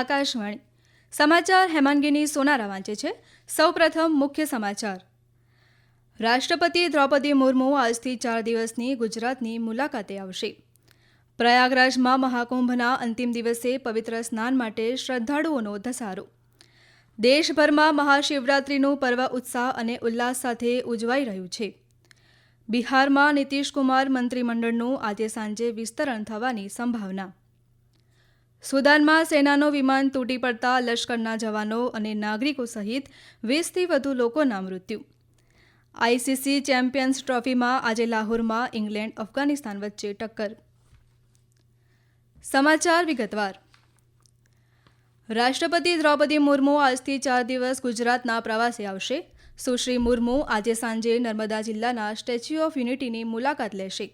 આકાશવાણી સમાચાર હેમાંગીની સોનારા વાંચે છે. સૌપ્રથમ મુખ્ય સમાચાર. રાષ્ટ્રપતિ દ્રૌપદી મુર્મુ આજથી 4 દિવસની ગુજરાતની મુલાકાતે આવશે. પ્રયાગરાજમાં મહાકુંભના અંતિમ દિવસે પવિત્ર સ્નાન માટે શ્રદ્ધાળુઓનો ધસારો. દેશભરમાં મહાશિવરાત્રિનું પર્વ ઉત્સાહ અને ઉલ્લાસ સાથે ઉજવાઈ રહ્યું છે. બિહારમાં નીતિશ કુમાર મંત્રીમંડળનું આજે સાંજે વિસ્તરણ થવાની સંભાવના. સુદાનમાં સેનાનું વિમાન તૂટી પડતા લશ્કરના જવાનો અને નાગરિકો સહિત 20થી વધુ લોકોના મૃત્યુ. આઈસીસી ચેમ્પિયન્સ ટ્રોફીમાં આજે લાહોરમાં ઇંગ્લેન્ડ અફઘાનિસ્તાન વચ્ચે ટક્કર. સમાચાર વિગતવાર. રાષ્ટ્રપતિ દ્રૌપદી મુર્મુ આજથી 4 દિવસ ગુજરાતના પ્રવાસે આવશે. સુશ્રી મુર્મુ આજે સાંજે નર્મદા જિલ્લાના સ્ટેચ્યુ ઓફ યુનિટીની મુલાકાત લેશે.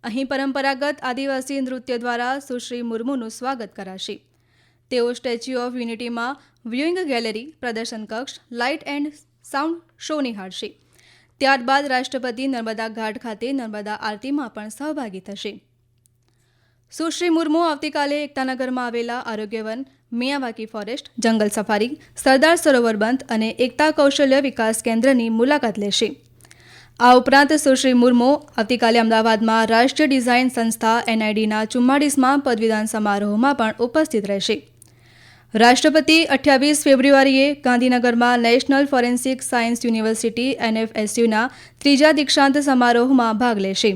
અહીં પરંપરાગત આદિવાસી નૃત્ય દ્વારા સુશ્રી મુર્મુનું સ્વાગત કરાશે. તેઓ સ્ટેચ્યુ ઓફ યુનિટીમાં વ્યુઇંગ ગેલેરી, પ્રદર્શન કક્ષ, લાઇટ એન્ડ સાઉન્ડ શો નિહાળશે. ત્યારબાદ રાષ્ટ્રપતિ નર્મદા ઘાટ ખાતે નર્મદા આરતીમાં પણ સહભાગી થશે. સુશ્રી મુર્મુ આવતીકાલે એકતાનગરમાં આવેલા આરોગ્યવન, મિયાવાકી ફોરેસ્ટ, જંગલ સફારી, સરદાર સરોવર બંધ અને એકતા કૌશલ્ય વિકાસ કેન્દ્રની મુલાકાત લેશે. આ ઉપરાંત સુશ્રી મુર્મુ આવતીકાલે અમદાવાદમાં રાષ્ટ્રીય ડિઝાઇન સંસ્થા NIDના 44મા પદવીદાન સમારોહમાં પણ ઉપસ્થિત રહેશે. રાષ્ટ્રપતિ 28 ફેબ્રુઆરીએ ગાંધીનગરમાં નેશનલ ફોરેન્સિક સાયન્સ યુનિવર્સિટી NFSUના 3જા દીક્ષાંત સમારોહમાં ભાગ લેશે.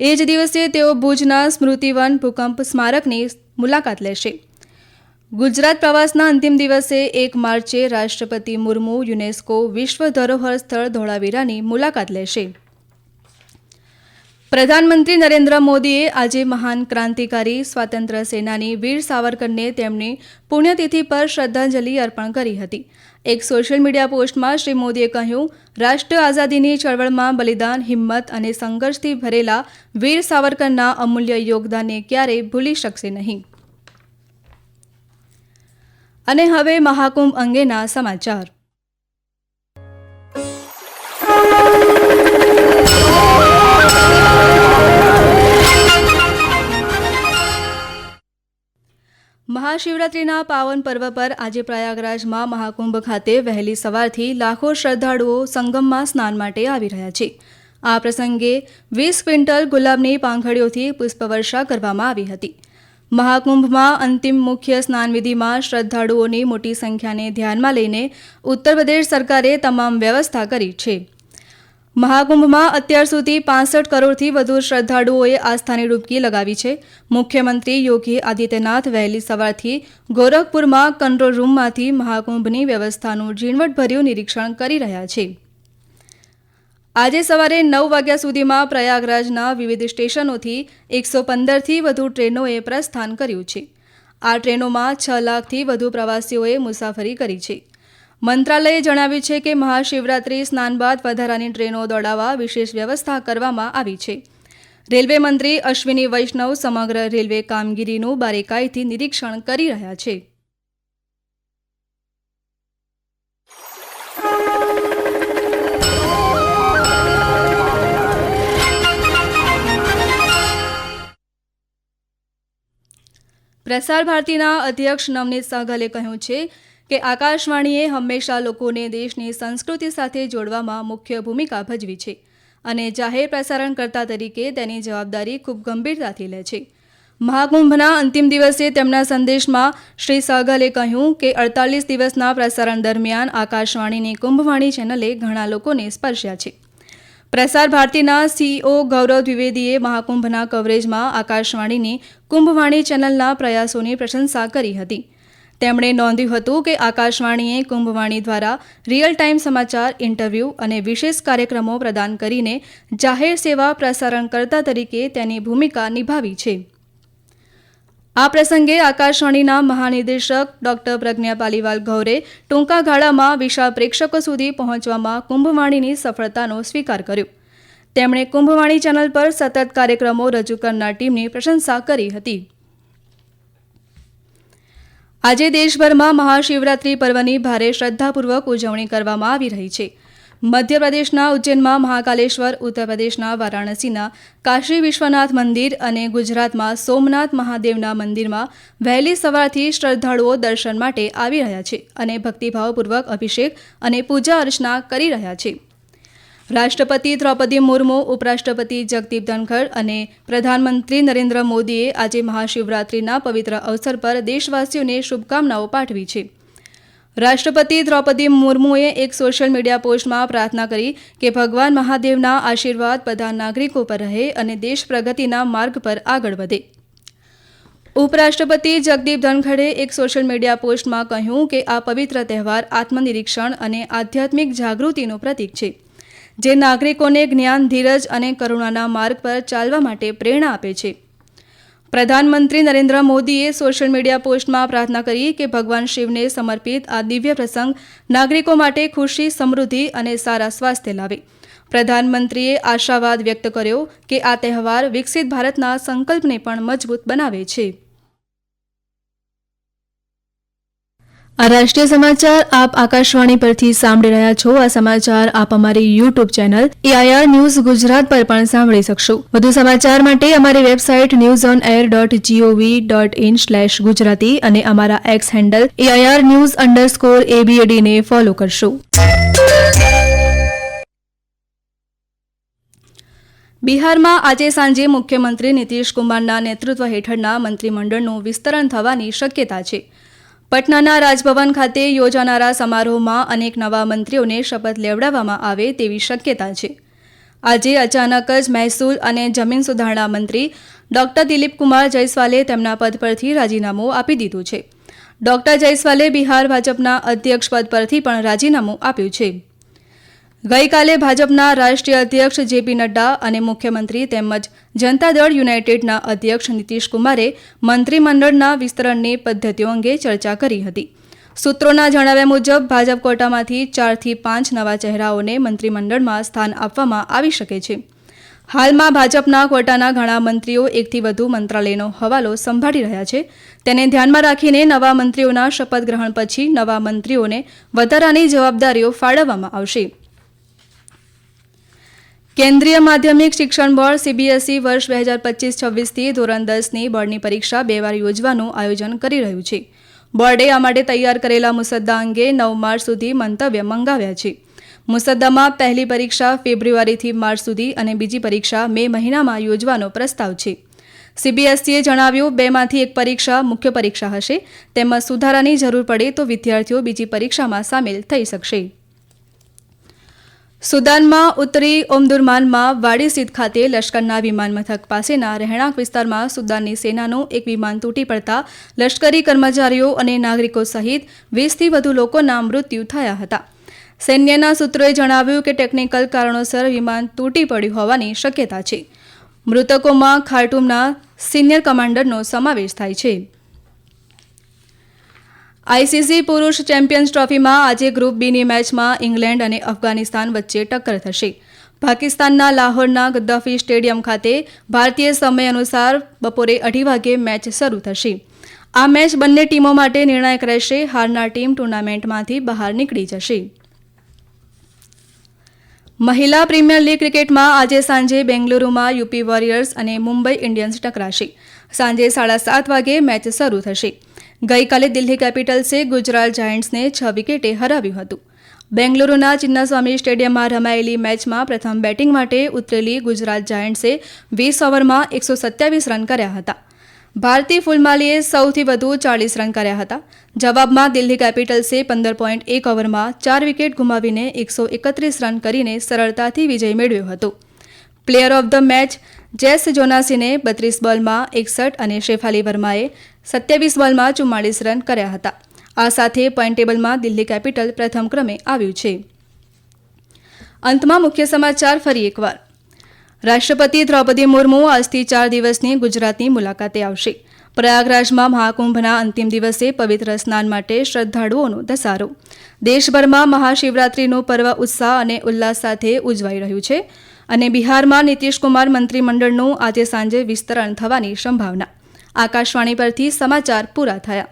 એ જ દિવસે તેઓ ભુજના સ્મૃતિવન ભૂકંપ સ્મારકની મુલાકાત લેશે. ગુજરાત પ્રવાસના અંતિમ દિવસે 1 માર્ચે રાષ્ટ્રપતિ મુર્મુ યુનેસ્કો વિશ્વ ધરોહર સ્થળ ધોળાવીરાની મુલાકાત લેશે. પ્રધાનમંત્રી નરેન્દ્ર મોદીએ આજે મહાન ક્રાંતિકારી સ્વાતંત્ર્ય સેનાની વીર સાવરકરને તેમની પુણ્યતિથિ પર શ્રદ્ધાંજલિ અર્પણ કરી હતી. એક સોશિયલ મીડિયા પોસ્ટમાં શ્રી મોદીએ કહ્યું, રાષ્ટ્ર આઝાદીની ચળવળમાં બલિદાન, હિંમત અને સંઘર્ષથી ભરેલા વીર સાવરકરના અમૂલ્ય યોગદાનને ક્યારેય ભૂલી શકશે નહીં. અને હવે મહાકુંભ અંગેના સમાચાર. મહાશિવરાત્રિના પાવન પર્વ પર આજે પ્રયાગરાજમાં મહાકુંભ ખાતે વહેલી સવારથી લાખો શ્રદ્ધાળુઓ સંગમમાં સ્નાન માટે આવી રહ્યા છે. આ પ્રસંગે 20 ક્વિન્ટલ ગુલાબની પાંખડીઓથી પુષ્પવર્ષા કરવામાં આવી હતી. મહાકુંભમાં અંતિમ મુખ્ય સ્નાનવિધિમાં શ્રદ્ધાળુઓની મોટી સંખ્યાને ધ્યાનમાં લઈને ઉત્તર પ્રદેશ સરકારે તમામ વ્યવસ્થા કરી છે. મહાકુંભમાં અત્યાર સુધી 65 કરોડથી વધુ શ્રદ્ધાળુઓએ આસ્થાની ડૂબકી લગાવી છે. મુખ્યમંત્રી યોગી આદિત્યનાથ વહેલી સવારથી ગોરખપુરમાં કંટ્રોલ રૂમમાંથી મહાકુંભની વ્યવસ્થાનું ઝીણવટભર્યું નિરીક્ષણ કરી રહ્યા છે. આજે સવારે 9 વાગ્યા સુધીમાં પ્રયાગરાજના વિવિધ સ્ટેશનોથી 115થી વધુ ટ્રેનોએ પ્રસ્થાન કર્યું છે. આ ટ્રેનોમાં 6 લાખથી વધુ પ્રવાસીઓએ મુસાફરી કરી છે. મંત્રાલયે જણાવ્યું છે કે મહાશિવરાત્રિ સ્નાન બાદ વધારાની ટ્રેનો દોડાવવા વિશેષ વ્યવસ્થા કરવામાં આવી છે. રેલવે મંત્રી અશ્વિની વૈષ્ણવ સમગ્ર રેલવે કામગીરીનું બારીકાઈથી નિરીક્ષણ કરી રહ્યા છે. પ્રસાર ભારતીના અધ્યક્ષ નવનીત સહગલે કહ્યું છે કે આકાશવાણીએ હંમેશા લોકોને દેશની સંસ્કૃતિ સાથે જોડવામાં મુખ્ય ભૂમિકા ભજવી છે અને જાહેર પ્રસારણકર્તા તરીકે તેની જવાબદારી ખૂબ ગંભીરતાથી લે છે. મહાકુંભના અંતિમ દિવસે તેમના સંદેશમાં શ્રી સહગલે કહ્યું કે 48 દિવસના પ્રસારણ દરમિયાન આકાશવાણીની કુંભવાણી ચેનલે ઘણા લોકોને સ્પર્શ્યા છે. પ્રસાર ભારતીના CEO ગૌરવ દ્વિવેદીએ મહાકુંભના કવરેજમાં આકાશવાણીની કુંભવાણી ચેનલના પ્રયાસોની પ્રશંસા કરી હતી. તેમણે નોંધ્યું હતું કે આકાશવાણીએ કુંભવાણી દ્વારા રિયલ ટાઈમ સમાચાર, ઇન્ટરવ્યૂ અને વિશેષ કાર્યક્રમો પ્રદાન કરીને જાહેર સેવા પ્રસારણકર્તા તરીકે તેની ભૂમિકા નિભાવી છે. આ પ્રસંગે આકાશવાણીના મહાનિદેશક ડોક્ટર પ્રજ્ઞા પાલીવાલ ગૌરે ટૂંકા ગાળામાં વિશાળ પ્રેક્ષકો સુધી પહોંચવામાં કુંભવાણીની સફળતાનો સ્વીકાર કર્યો. તેમણે કુંભવાણી ચેનલ પર સતત કાર્યક્રમો રજૂ કરનાર ટીમની પ્રશંસા કરી હતી. આજે દેશભરમાં મહાશિવરાત્રિ પર્વની ભારે શ્રદ્ધાપૂર્વક ઉજવણી કરવામાં આવી રહી છે. મધ્યપ્રદેશના ઉજ્જૈનમાં મહાકાલેશ્વર, ઉત્તર પ્રદેશના વારાણસીના કાશી વિશ્વનાથ મંદિર અને ગુજરાતમાં સોમનાથ મહાદેવના મંદિરમાં વહેલી સવારથી શ્રદ્ધાળુઓ દર્શન માટે આવી રહ્યા છે અને ભક્તિભાવપૂર્વક અભિષેક અને પૂજા અર્ચના કરી રહ્યા છે. રાષ્ટ્રપતિ દ્રૌપદી મુર્મુ, ઉપરાષ્ટ્રપતિ જગદીપ ધનખડ અને પ્રધાનમંત્રી નરેન્દ્ર મોદીએ આજે મહાશિવરાત્રિના પવિત્ર અવસર પર દેશવાસીઓને શુભકામનાઓ પાઠવી છે. રાષ્ટ્રપતિ દ્રૌપદી મુર્મુએ એક સોશિયલ મીડિયા પોસ્ટમાં પ્રાર્થના કરી કે ભગવાન મહાદેવના આશીર્વાદ બધા નાગરિકો પર રહે અને દેશ પ્રગતિના માર્ગ પર આગળ વધે. ઉપરાષ્ટ્રપતિ જગદીપ ધનખડે એક સોશિયલ મીડિયા પોસ્ટમાં કહ્યું કે આ પવિત્ર તહેવાર આત્મનિરીક્ષણ અને આધ્યાત્મિક જાગૃતિનું પ્રતીક છે, જે નાગરિકોને જ્ઞાન, ધીરજ અને કરુણાના માર્ગ પર ચાલવા માટે પ્રેરણા આપે છે. પ્રધાનમંત્રી નરેન્દ્ર મોદીએ સોશિયલ મીડિયા પોસ્ટમાં પ્રાર્થના કરી કે ભગવાન શિવને સમર્પિત આ દિવ્ય પ્રસંગ નાગરિકો માટે ખુશી, સમૃદ્ધિ અને સારા સ્વાસ્થ્ય લાવે. પ્રધાનમંત્રીએ આશાવાદ વ્યક્ત કર્યો કે આ તહેવાર વિકસિત ભારતના સંકલ્પને પણ મજબૂત બનાવે છે. આ રાષ્ટ્રીય સમાચાર આપ આકાશવાણી પરથી સાંભળી રહ્યા છો. આ સમાચાર આપ અમારી YouTube channel AIR news Gujarat પર પણ સાંભળી શકશો. વધુ સમાચાર માટે અમારી વેબસાઇટ newsonair.gov.in/gujarati અને અમારા એક્સ હેન્ડલ AIR_news_ABAD ને ફોલો કરશો. બિહારમાં આજે સાંજે મુખ્યમંત્રી નીતિશ કુમારના નેતૃત્વ હેઠળના મંત્રીમંડળનું વિસ્તરણ થવાની શક્યતા છે. પટનાના રાજભવન ખાતે યોજાનારા સમારોહમાં અનેક નવા મંત્રીઓને શપથ લેવડાવવામાં આવે તેવી શક્યતા છે. આજે અચાનક જ મહેસૂલ અને જમીન સુધારણા મંત્રી ડોક્ટર દિલીપકુમાર જયસ્વાલે તેમના પદ પરથી રાજીનામું આપી દીધું છે. ડોક્ટર જયસ્વાલે બિહાર ભાજપના અધ્યક્ષ પદ પરથી પણ રાજીનામું આપ્યું છે. ગઈકાલે ભાજપના રાષ્ટ્રીય અધ્યક્ષ JP નડ્ડા અને મુખ્યમંત્રી તેમજ જનતા દળ યુનાઇટેડના અધ્યક્ષ નીતિશ કુમારે મંત્રીમંડળના વિસ્તરણની પદ્ધતિઓ અંગે ચર્ચા કરી હતી. સૂત્રોના જણાવ્યા મુજબ ભાજપ કોટામાંથી 4 થી 5 નવા ચહેરાઓને મંત્રીમંડળમાં સ્થાન આપવામાં આવી શકે છે. હાલમાં ભાજપના કોટાના ઘણા મંત્રીઓ એકથી વધુ મંત્રાલયનો હવાલો સંભાળી રહ્યા છે. તેને ધ્યાનમાં રાખીને નવા મંત્રીઓના શપથ ગ્રહણ પછી નવા મંત્રીઓને વધારાની જવાબદારીઓ ફાળવવામાં આવશે. કેન્દ્રીય માધ્યમિક શિક્ષણ બોર્ડ CBSE વર્ષ 2025-26થી ધોરણ 10ની બોર્ડની પરીક્ષા 2 વાર યોજવાનું આયોજન કરી રહ્યું છે. બોર્ડે આ માટે તૈયાર કરેલા મુસદ્દા અંગે 9 માર્ચ સુધી મંતવ્ય મંગાવ્યા છે. મુસદ્દામાં પહેલી પરીક્ષા ફેબ્રુઆરીથી માર્ચ સુધી અને બીજી પરીક્ષા મે મહિનામાં યોજવાનો પ્રસ્તાવ છે. CBSEએ જણાવ્યું, 2માંથી એક પરીક્ષા મુખ્ય પરીક્ષા હશે. તેમાં સુધારાની જરૂર પડે તો વિદ્યાર્થીઓ બીજી પરીક્ષામાં સામેલ થઈ શકશે. સુદાનમાં ઉત્તરી ઓમદુર્માનમાં વાડી સ્થિત ખાતે લશ્કરના વિમાન મથક પાસેના રહેણાંક વિસ્તારમાં સુદાનની સેનાનું એક વિમાન તૂટી પડતા લશ્કરી કર્મચારીઓ અને નાગરિકો સહિત 20થી વધુ લોકોના મૃત્યુ થયા હતા. સૈન્યના સૂત્રોએ જણાવ્યું કે ટેકનિકલ કારણોસર વિમાન તૂટી પડ્યું હોવાની શક્યતા છે. મૃતકોમાં ખાર્ટુમના સિનિયર કમાન્ડરનો સમાવેશ થાય છે. ICC પુરુષ ચેમ્પિયન્સ ટ્રોફીમાં આજે ગ્રુપ બીની મેચમાં ઇંગ્લેન્ડ અને અફઘાનિસ્તાન વચ્ચે ટક્કર થશે. પાકિસ્તાનના લાહોરના ગદ્દાફી સ્ટેડિયમ ખાતે ભારતીય સમય અનુસાર બપોરે 2:30 વાગે મેચ શરૂ થશે. આ મેચ બંને ટીમો માટે નિર્ણાયક રહેશે. હારનાર ટીમ ટુર્નામેન્ટમાંથી બહાર નીકળી જશે. મહિલા પ્રીમિયર લીગ ક્રિકેટમાં આજે સાંજે બેંગલુરુમાં UP વોરિયર્સ અને મુંબઈ ઇન્ડિયન્સ ટકરાશે. સાંજે 7:30 વાગે મેચ શરૂ થશે. ગઈકાલે દિલ્હી કેપિટલ્સે ગુજરાત જાયન્ટ્સને 6 વિકેટે હરાવ્યું હતું. બેંગલુરુના ચિન્નાસ્વામી સ્ટેડિયમમાં રમાયેલી મેચમાં પ્રથમ બેટિંગ માટે ઉતરેલી ગુજરાત જાયન્ટ્સે 20 ઓવરમાં 127 રન કર્યા હતા. ભારતી ફુલમાલીએ સૌથી વધુ 40 રન કર્યા હતા. જવાબમાં દિલ્હી કેપિટલ્સે 15.1 ઓવરમાં 4 વિકેટ ગુમાવીને 131 રન કરીને સરળતાથી વિજય મેળવ્યો હતો. પ્લેયર ઓફ ધ મેચ જેસ જોનાસીને 32 બોલમાં 61 અને શેફાલી વર્માએ 27 બોલમાં 44 રન કર્યા હતા. આ સાથે પોઈન્ટ ટેબલમાં દિલ્હી કેપિટલ પ્રથમ ક્રમે આવ્યું છે. અંતમાં મુખ્ય સમાચાર ફરી એકવાર. રાષ્ટ્રપતિ દ્રૌપદી મુર્મુ આજથી 4 દિવસની ગુજરાતની મુલાકાતે આવશે. પ્રયાગરાજમાં મહાકુંભના અંતિમ દિવસે પવિત્ર સ્નાન માટે શ્રદ્ધાળુઓનો ધસારો. દેશભરમાં મહાશિવરાત્રિનું પર્વ ઉત્સાહ અને ઉલ્લાસ સાથે ઉજવાઈ રહ્યું છે અને બિહારમાં નીતિશ કુમાર મંત્રીમંડળનું આજે સાંજે વિસ્તરણ થવાની સંભાવના. આકાશવાણી પરથી સમાચાર પૂરા થયા.